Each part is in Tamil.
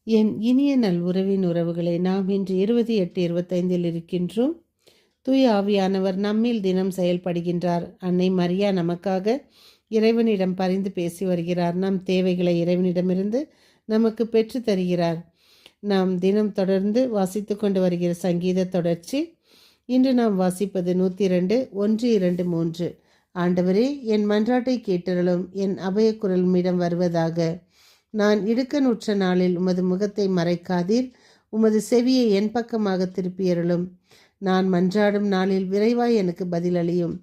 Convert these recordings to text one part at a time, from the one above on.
என் இனிய நல் உறவின் உறவுகளை, நாம் இன்று 28:25 இருக்கின்றோம். தூய ஆவியானவர் நம்மில் தினம் செயல்படுகின்றார். அன்னை மரியா நமக்காக இறைவனிடம் பரிந்து பேசி வருகிறார். நம் தேவைகளை இறைவனிடமிருந்து நமக்கு பெற்று தருகிறார். நாம் தினம் தொடர்ந்து வாசித்து கொண்டு வருகிற சங்கீத தொடர்ச்சி. இன்று நாம் வாசிப்பது 102, 1, 2, 3. ஆண்டவரே, என் மன்றாட்டை கேட்டருளும், என் அபயக்குரல் உம்மிடம் வருவதாக. நான் இடுக்கணுற்ற நாளில் உமது முகத்தை மறைக்காதீர், உமது செவியை என் பக்கமாக திருப்பியருளும். நான் மன்றாடும் நாளில் விரைவாய் எனக்கு பதிலளியும்.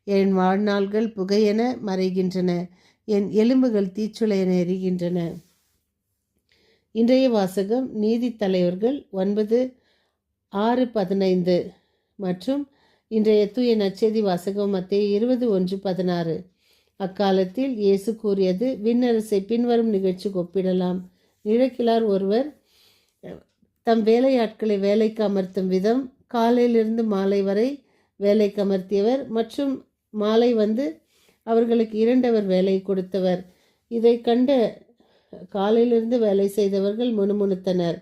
என் வாழ்நாள்கள் புகையென மறைகின்றன, என் எலும்புகள் தீச்சுளையென எரிகின்றன. இன்றைய வாசகம் நீதித்தலைவர்கள் 9:6-15 மற்றும் இன்றைய தூய நற்செய்தி வாசகம் மத்தேயு 20:1-16. அக்காலத்தில் இயேசு கூறியது, விண்ணரசை பின்வரும் நிகழ்ச்சிக்கு ஒப்பிடலாம். நிழக்கிலார் ஒருவர் தம் வேலையாட்களை வேலைக்கு அமர்த்தும் விதம். காலையிலிருந்து மாலை வரை வேலைக்கு அமர்த்தியவர் மற்றும் மாலை வந்து அவர்களுக்கு 2 அவர் வேலை கொடுத்தவர். இதை கண்ட காலையிலிருந்து வேலை செய்தவர்கள் முணுமுணுத்தனர்.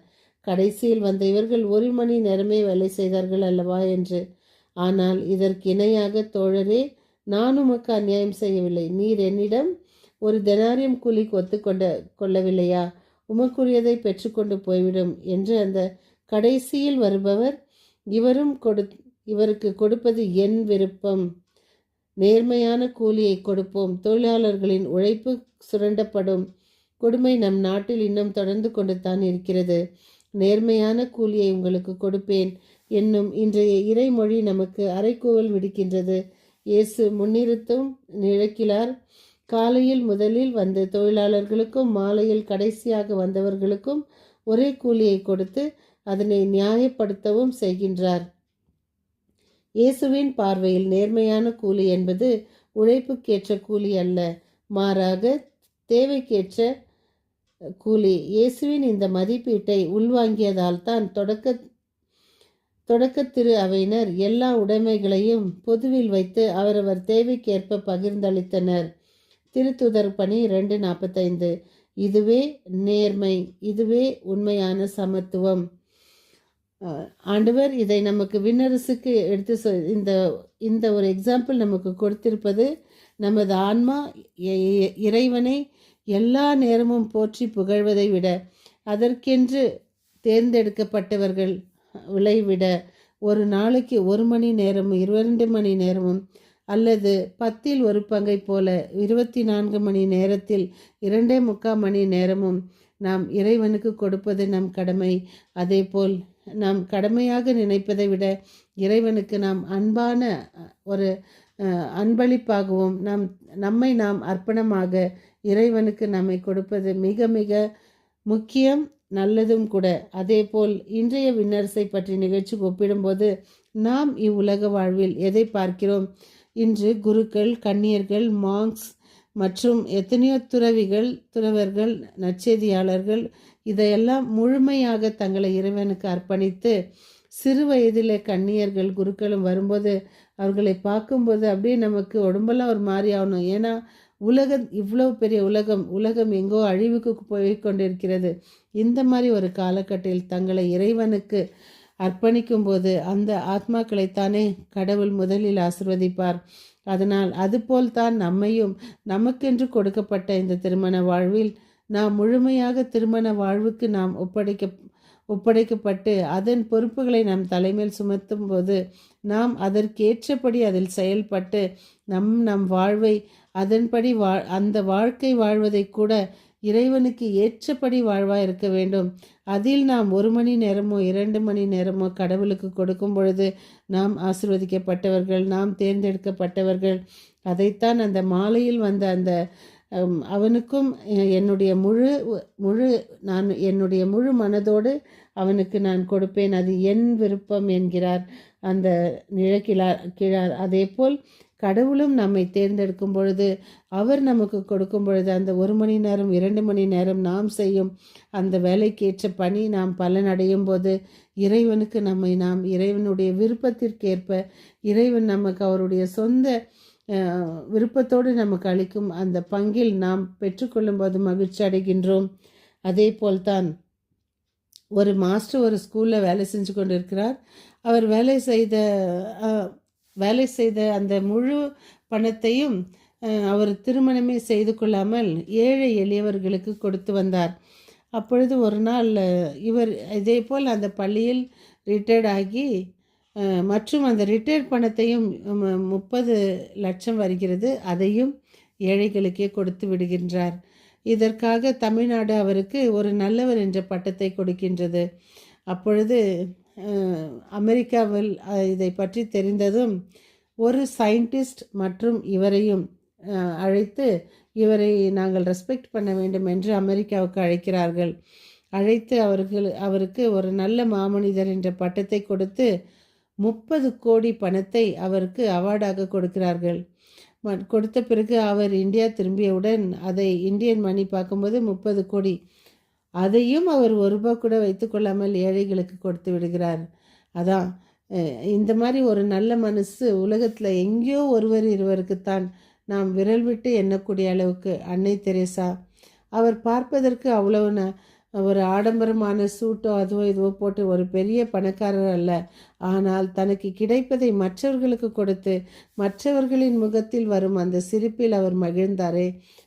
கடைசியில் வந்த இவர்கள் 1 மணி நேரமே வேலை செய்தார்கள் அல்லவா என்று. ஆனால் இதற்கு இணையாக, தோழரே, நான் உமக்கு அநியாயம் செய்யவில்லை. நீர் என்னிடம் ஒரு தெனாரியம் கூலிக்கு கொள்ளவில்லையா? உமக்குரியதை பெற்றுக்கொண்டு போய்விடும் என்று அந்த கடைசியில் வருபவர், இவருக்கு கொடுப்பது என் விருப்பம். நேர்மையான கூலியை கொடுப்போம். தொழிலாளர்களின் உழைப்பு சுரண்டப்படும். கொடுமை நம் நாட்டில் இன்னும் தொடர்ந்து கொண்டு தான் இருக்கிறது. நேர்மையான கூலியை உங்களுக்கு கொடுப்பேன் என்னும் இன்றைய இறைமொழி நமக்கு அறைகூவல் விடுக்கின்றது. இயேசு முன்னிறுத்தும் நிழக்கிலார் காலையில் முதலில் வந்த தொழிலாளர்களுக்கும் மாலையில் கடைசியாக வந்தவர்களுக்கும் ஒரே கூலியை கொடுத்து அதனை நியாயப்படுத்தவும் செய்கின்றார். இயேசுவின் பார்வையில் நேர்மையான கூலி என்பது உழைப்புக்கேற்ற கூலி அல்ல, மாறாக தேவைக்கேற்ற கூலி. இயேசுவின் இந்த மதிப்பீட்டை உள்வாங்கியதால் தான் தொடக்க திரு அவையினர் எல்லா உடைமைகளையும் பொதுவில் வைத்து அவரவர் தேவைக்கேற்ப பகிர்ந்தளித்தனர். திருத்துதர் பணி 2:45. இதுவே நேர்மை, இதுவே உண்மையான சமத்துவம். ஆண்டவர் இதை நமக்கு விண்ணரசுக்கு எடுத்து இந்த ஒரு எக்ஸாம்பிள் நமக்கு கொடுத்திருப்பது, நமது ஆன்மா இறைவனை எல்லா நேரமும் போற்றி புகழ்வதை விட, அதற்கென்று தேர்ந்தெடுக்கப்பட்டவர்கள் விளைவிட ஒரு நாளைக்கு 1 மணி நேரமும் 2 மணி நேரமும் அல்லது 10ல் 1 பங்கை போல 24 மணி நேரத்தில் 2.25 மணி நேரமும் நாம் இறைவனுக்கு கொடுப்பது நம் கடமை. அதேபோல் நாம் கடமையாக நினைப்பதை விட இறைவனுக்கு நாம் அன்பான ஒரு அன்பளிப்பாகவும் நம்மை நாம் அர்ப்பணமாக இறைவனுக்கு நம்மை கொடுப்பது மிக மிக முக்கியம், நல்லதும் கூட. அதேபோல் இன்றைய விண்ணரசை பற்றி நிகழ்ச்சிக்கு ஒப்பிடும்போது நாம் இவ்வுலக வாழ்வில் எதை பார்க்கிறோம்? இன்று குருக்கள், கன்னியர்கள், மாங்க்ஸ் மற்றும் எத்தனையோ துறவர்கள், நற்செய்தியாளர்கள் இதையெல்லாம் முழுமையாக தங்களை இறைவனுக்கு அர்ப்பணித்து, சிறு வயதிலே கன்னியர்கள் குருக்களும் வரும்போது அவர்களை பார்க்கும்போது அப்படியே நமக்கு உடம்பெல்லாம் ஒரு மாதிரி ஆகணும். ஏன்னா இவ்வளவு பெரிய உலகம் எங்கோ அழிவுக்கு போய் கொண்டிருக்கிறது. இந்த மாதிரி ஒரு காலகட்டத்தில் தங்களை இறைவனுக்கு அர்ப்பணிக்கும் போது அந்த ஆத்மாக்களைத்தானே கடவுள் முதலில் ஆசிர்வதிப்பார். அதனால் அதுபோல்தான் நம்மையும் நமக்கென்று கொடுக்கப்பட்ட இந்த திருமண வாழ்வில் நாம் முழுமையாக திருமண வாழ்வுக்கு நாம் ஒப்படைக்கப்பட்டு அதன் பொறுப்புகளை நம் தலைமையில் சுமத்தும் போது நாம் அதற்கேற்றபடி அதில் செயல்பட்டு நம் வாழ்வை அதன்படி அந்த வாழ்க்கை வாழ்வதை கூட இறைவனுக்கு ஏற்றபடி வாழ்வாக இருக்க வேண்டும். அதில் நாம் 1 மணி நேரமோ 2 மணி நேரமோ கடவுளுக்கு கொடுக்கும் பொழுது நாம் ஆசீர்வதிக்கப்பட்டவர்கள், நாம் தேர்ந்தெடுக்கப்பட்டவர்கள். அதைத்தான் அந்த மாலையில் வந்த அந்த அவனுக்கும் என்னுடைய முழு மனதோடு அவனுக்கு நான் கொடுப்பேன், அது என் விருப்பம் என்கிறார் அந்த நிழக்கிழார். அதேபோல் கடவுளும் நம்மை தேர்ந்தெடுக்கும் பொழுது, அவர் நமக்கு கொடுக்கும் பொழுது அந்த 1 மணி நேரம் 2 மணி நேரம் நாம் செய்யும் அந்த வேலைக்கேற்ற பணி நாம் பலனடையும் போது இறைவனுக்கு நாம் இறைவனுடைய விருப்பத்திற்கேற்ப இறைவன் நமக்கு அவருடைய சொந்த விருப்பத்தோடு நமக்கு அளிக்கும் அந்த பங்கில் நாம் பெற்றுக்கொள்ளும் போது மகிழ்ச்சி அடைகின்றோம். அதே போல்தான் ஒரு மாஸ்டர் ஒரு ஸ்கூலில் வேலை செஞ்சு கொண்டு இருக்கிறார். அவர் வேலை செய்த அந்த முழு பணத்தையும் அவர் திருமணமே செய்து கொள்ளாமல் ஏழை எளியவர்களுக்கு கொடுத்து வந்தார். அப்பொழுது ஒரு நாள் இவர் இதேபோல் அந்த பள்ளியில் ரிட்டையர்ட் ஆகி மற்றும் அந்த ரிட்டையர்ட் பணத்தையும் 30 லட்சம் வருகிறது, அதையும் ஏழைகளுக்கே கொடுத்து விடுகின்றார். இதற்காக தமிழ்நாடு அவருக்கு ஒரு நல்லவர் என்ற பட்டத்தை கொடுக்கின்றது. அப்பொழுது அமெரிக்காவில் இதை பற்றி தெரிந்ததும் ஒரு சயின்டிஸ்ட் மற்றும் இவரையும் அழைத்து இவரை நாங்கள் ரெஸ்பெக்ட் பண்ண வேண்டும் என்று அமெரிக்காவுக்கு அழைக்கிறார்கள். அழைத்து அவருக்கு ஒரு நல்ல மாமனிதர் என்ற பட்டத்தை கொடுத்து 30 கோடி பணத்தை அவருக்கு அவார்டாக கொடுக்கிறார்கள். கொடுத்த பிறகு அவர் இந்தியா திரும்பியவுடன் அதை இந்தியன் மணி பார்க்கும்போது 30 கோடி, அதையும் அவர் ₹1 கூட வைத்துக்கொள்ளாமல் ஏழைகளுக்கு கொடுத்து விடுகிறார். அதான் இந்த மாதிரி ஒரு நல்ல மனசு உலகத்தில் எங்கேயோ ஒருவர் இருவருக்குத்தான் நாம் விரல் விட்டு எண்ணக்கூடிய அளவுக்கு. அன்னை தெரேசா அவர் பார்ப்பதற்கு அவ்வளவு ஒரு ஆடம்பரமான சூட்டோ அதுவோ இதுவோ போட்டு ஒரு பெரிய பணக்காரர் அல்ல. ஆனால் தனக்கு கிடைப்பதை மற்றவர்களுக்கு கொடுத்து மற்றவர்களின் முகத்தில் வரும் அந்த சிரிப்பில் அவர் மகிழ்ந்தாரே,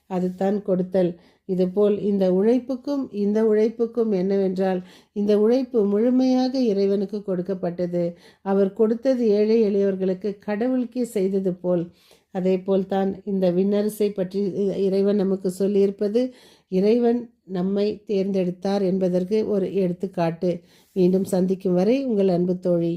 அதுதான் கொடுத்தல். இதுபோல் இந்த உழைப்புக்கும் என்னவென்றால், இந்த உழைப்பு முழுமையாக இறைவனுக்கு கொடுக்கப்பட்டது. அவர் கொடுத்தது ஏழை எளியவர்களுக்கு கடவுளுக்கே செய்தது போல். அதே போல்தான் இந்த விண்ணரசை பற்றி இறைவன் நமக்கு சொல்லியிருப்பது. இறைவன் நம்மை தேர்ந்தெடுத்தார் என்பதற்கு ஒரு எடுத்துக்காட்டு. மீண்டும் சந்திக்கும் வரை உங்கள் அன்பு தோழி.